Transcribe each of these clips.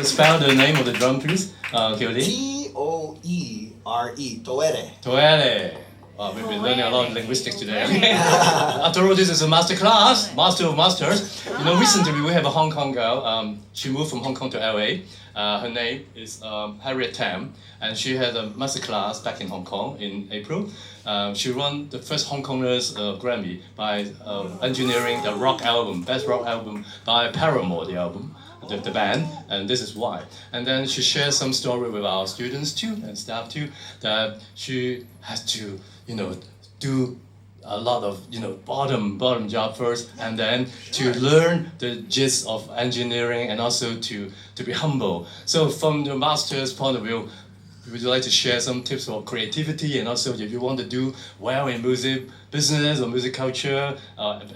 Spell the name of the drum, please. Kioli. T-O-E-R-E, Toere. Toele. We've been learning a lot of linguistics today. Okay? After all, this is a master class, master of masters. Recently we have a Hong Kong girl. She moved from Hong Kong to LA. Her name is Harriet Tam, and she had a master class back in Hong Kong in April. She won the first Hong Kongers Grammy by engineering the rock album, best rock album by Paramore, the album. The band, and this is why. And then she shares some story with our students too and staff too, that she has to, do a lot of, bottom job first, and then to learn the gist of engineering and also to be humble. So from the master's point of view, would you like to share some tips for creativity, and also if you want to do well in music business or music culture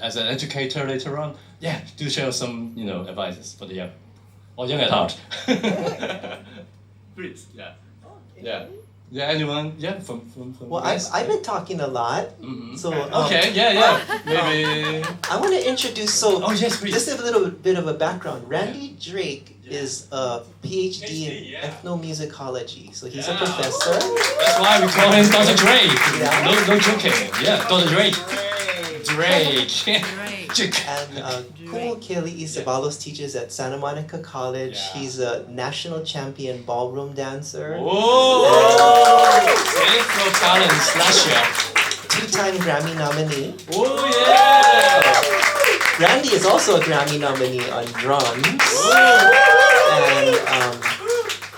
as an educator later on? Yeah, do share some advices for the young at heart. Please, yeah. Yeah. Yeah, anyone? Yeah, from Well, I've been talking a lot. Mm-hmm. So okay, yeah. Maybe. I want to introduce. Oh yes, please. This is a little bit of a background. Randy Drake is a PhD in ethnomusicology, so he's a professor. That's why we call him Dr. Drake. Yeah. No joking. Yeah, Dr. Drake. Drake. And Ukulele Ceballos teaches at Santa Monica College. Yeah. He's a national champion ballroom dancer. Electro talents last year. 2-time Grammy nominee. Oh yeah! Randy is also a Grammy nominee on drums.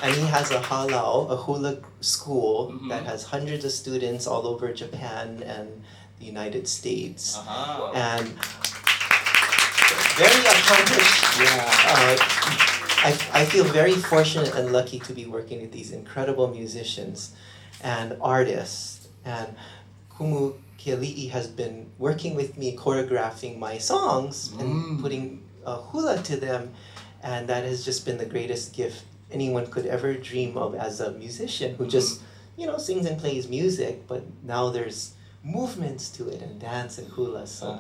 And he has a hula school that has hundreds of students all over Japan and the United States. And very accomplished. I feel very fortunate and lucky to be working with these incredible musicians and artists. And Kumu Kiali'i has been working with me choreographing my songs and putting hula to them, and that has just been the greatest gift anyone could ever dream of as a musician who just sings and plays music, but now there's movements to it and dance and hula. So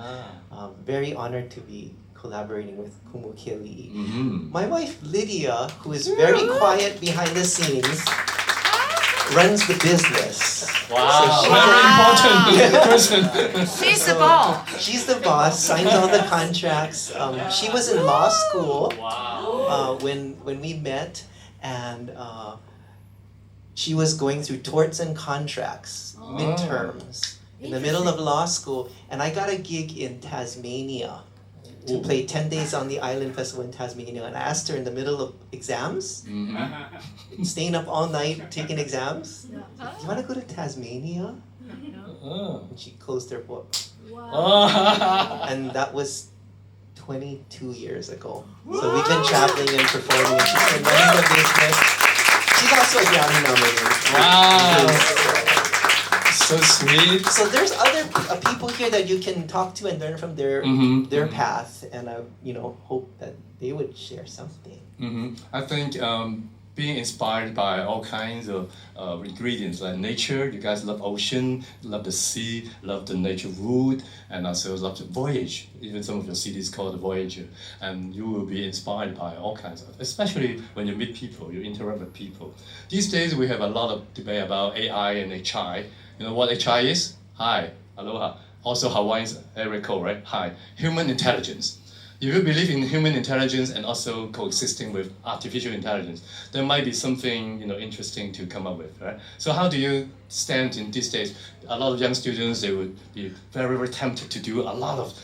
very honored to be collaborating with Kumu Kiali'i. My wife Lydia, who is very quiet behind the scenes, runs the business. Wow, so very important person. She's the boss. She's the boss, signs all the contracts. She was in law school when we met, and she was going through torts and contracts, midterms, in the middle of law school, and I got a gig in Tasmania to play 10 days on the Island Festival in Tasmania, and I asked her in the middle of exams, staying up all night taking exams, do you want to go to Tasmania? And she closed her book. And that was 22 years ago. So we've been traveling and performing, and she's been running the business. She's also a Grammy nominee. Wow. So sweet. So there's other people here that you can talk to and learn from their path, and I hope that they would share something. I think being inspired by all kinds of ingredients like nature. You guys love ocean, love the sea, love the nature wood, and also love the voyage. Even some of your CDs called The Voyager, and you will be inspired by all kinds of, especially when you meet people, you interact with people. These days we have a lot of debate about AI and HI. You know what HI is? Hi, aloha. Also Hawaiians, very cool, right? Hi, human intelligence. If you believe in human intelligence and also coexisting with artificial intelligence, there might be something interesting to come up with, right? So how do you stand in these days? A lot of young students, they would be very, very tempted to do a lot of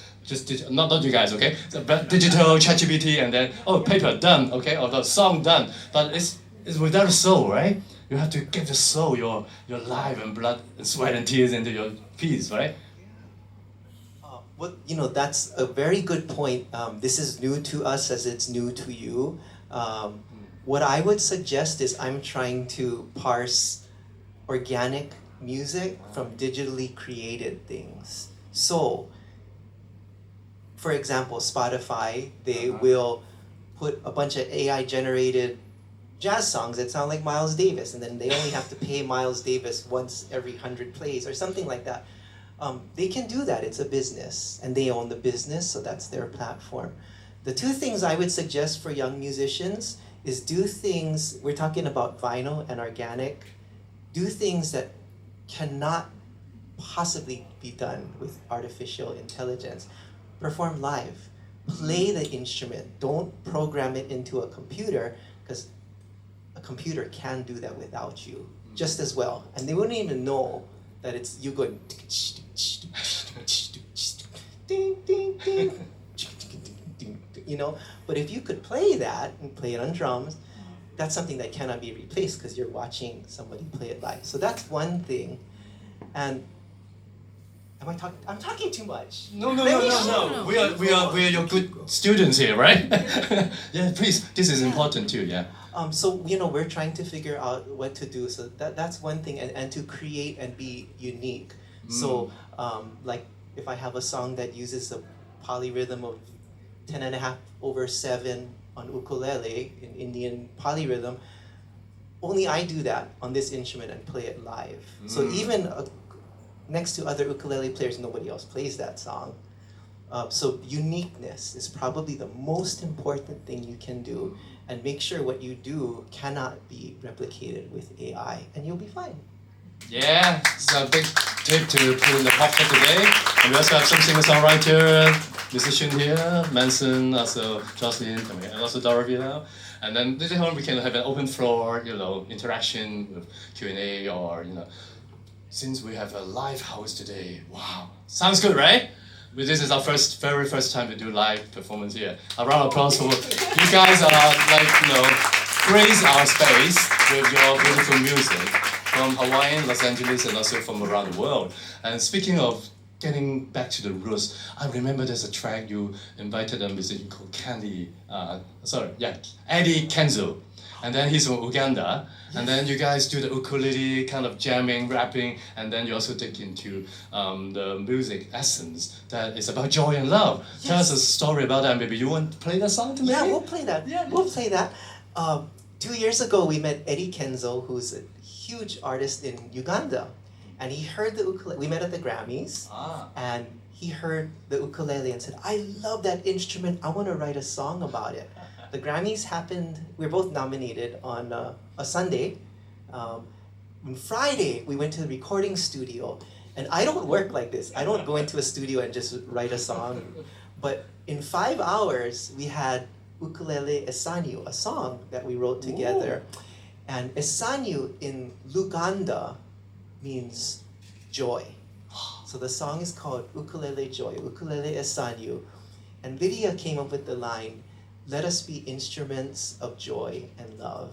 not you guys, okay? So, digital ChatGPT, and then paper done, okay, or the song done, but it's without a soul, right? You have to give the soul, your life and blood and sweat and tears into your piece, right? Well, that's a very good point. This is new to us as it's new to you. What I would suggest is I'm trying to parse organic music from digitally created things. So, for example, Spotify, they will put a bunch of AI-generated jazz songs that sound like Miles Davis, and then they only have to pay Miles Davis once every 100 plays or something like that. They can do that. It's a business, and they own the business, so that's their platform. The two things I would suggest for young musicians is do things, we're talking about vinyl and organic, do things that cannot possibly be done with artificial intelligence. Perform live. Play the instrument. Don't program it into a computer, because a computer can do that without you just as well. And they wouldn't even know that it's you going ding, ding, ding, you know. But if you could play that and play it on drums, that's something that cannot be replaced because you're watching somebody play it live. So that's one thing. And am I talking? I'm talking too much. No. We are your good students here, right? Yeah, please. This is important too. Yeah. So you know, we're trying to figure out what to do. So that's one thing, and to create and be unique. So like if I have a song that uses a polyrhythm of 10.5/7 on ukulele in Indian polyrhythm, only I do that on this instrument and play it live. So even next to other ukulele players, nobody else plays that song. So uniqueness is probably the most important thing you can do, and make sure what you do cannot be replicated with AI, and you'll be fine. Yeah, it's a big tip to put in the pocket today. And we also have some singer-songwriter, musician here, Manson, also Jocelyn, and also Dorothy now. And then later on we can have an open floor, you know, interaction with Q&A, or, you know, since we have a live house today, wow, sounds good, right? This is our very first time to do live performance here. A round of applause for you guys like, you know, grace our space with your beautiful music from Hawaii, Los Angeles, and also from around the world. And speaking of getting back to the roots, I remember there's a track you invited a musician called Eddie Kenzo. And then he's from Uganda. And then you guys do the ukulele kind of jamming, rapping, and then you also dig into the music essence that is about joy and love. Yes. Tell us a story about that. Maybe you want to play that song to me? Yeah, we'll play that. Yeah. We'll play that. 2 years ago, we met Eddie Kenzo, who's a huge artist in Uganda. And he heard the ukulele. We met at the Grammys. And he heard the ukulele and said, I love that instrument. I want to write a song about it. The Grammys happened, we were both nominated on a Sunday. On Friday, we went to the recording studio. And I don't work like this. I don't go into a studio and just write a song. But in 5 hours, we had Ukulele Esanyu, a song that we wrote together. Ooh. And Esanyu in Luganda means joy. So the song is called Ukulele Joy, Ukulele Esanyu. And Lydia came up with the line, let us be instruments of joy and love.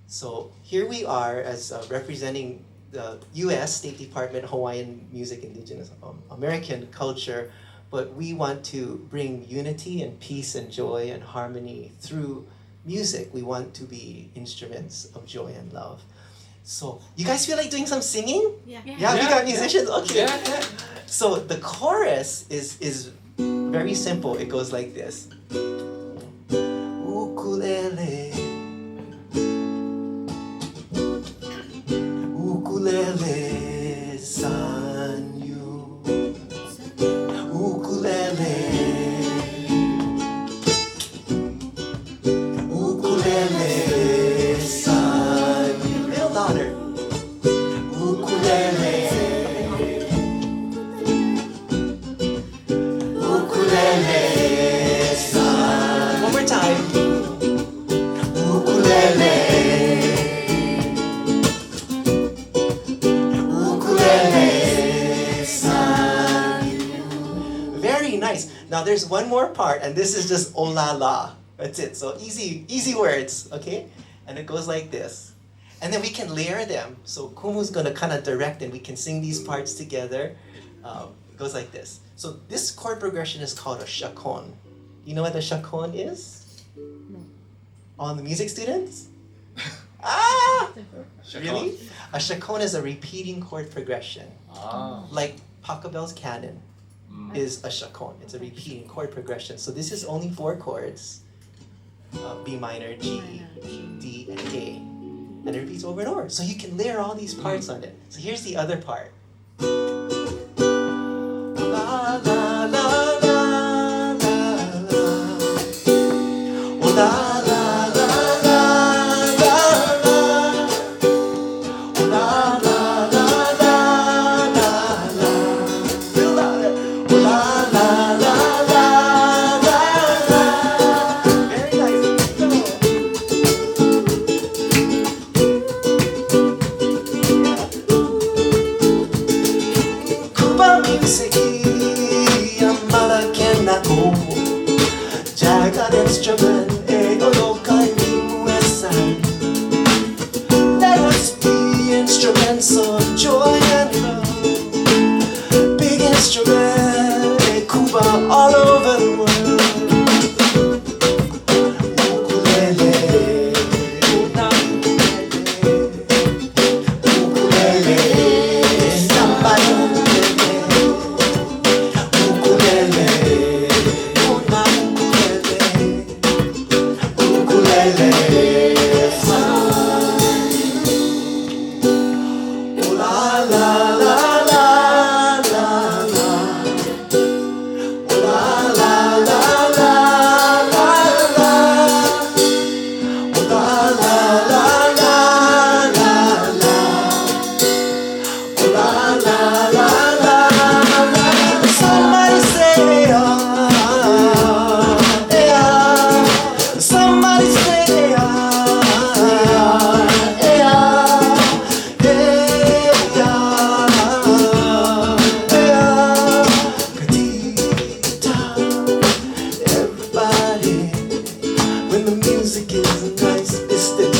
So here we are as representing the U.S. State Department Hawaiian Music Indigenous American culture, but we want to bring unity and peace and joy and harmony through music. We want to be instruments of joy and love. So you guys feel like doing some singing? Yeah, we got musicians? Okay. Yeah. So the chorus is very simple. It goes like this. Ukulele, ukulele sanyu, ukulele, ukulele sanyu. Real louder. Ukulele, ukulele sanyu. One more time. Now there's one more part, and this is just oh la la. That's it. So easy words, okay? And it goes like this. And then we can layer them. So Kumu's gonna kind of direct, and we can sing these parts together. It goes like this. So this chord progression is called a shakon. You know what a shakon is? No. All the music students? Really? A shakon is a repeating chord progression. Like Pachelbel's canon is a shakon. It's a repeating chord progression. So this is only 4 chords. B minor, G, D, and A. And it repeats over and over. So you can layer all these parts on it. So here's the other part. La, la, la, la, la, la. Oh, la, la, la. voice is the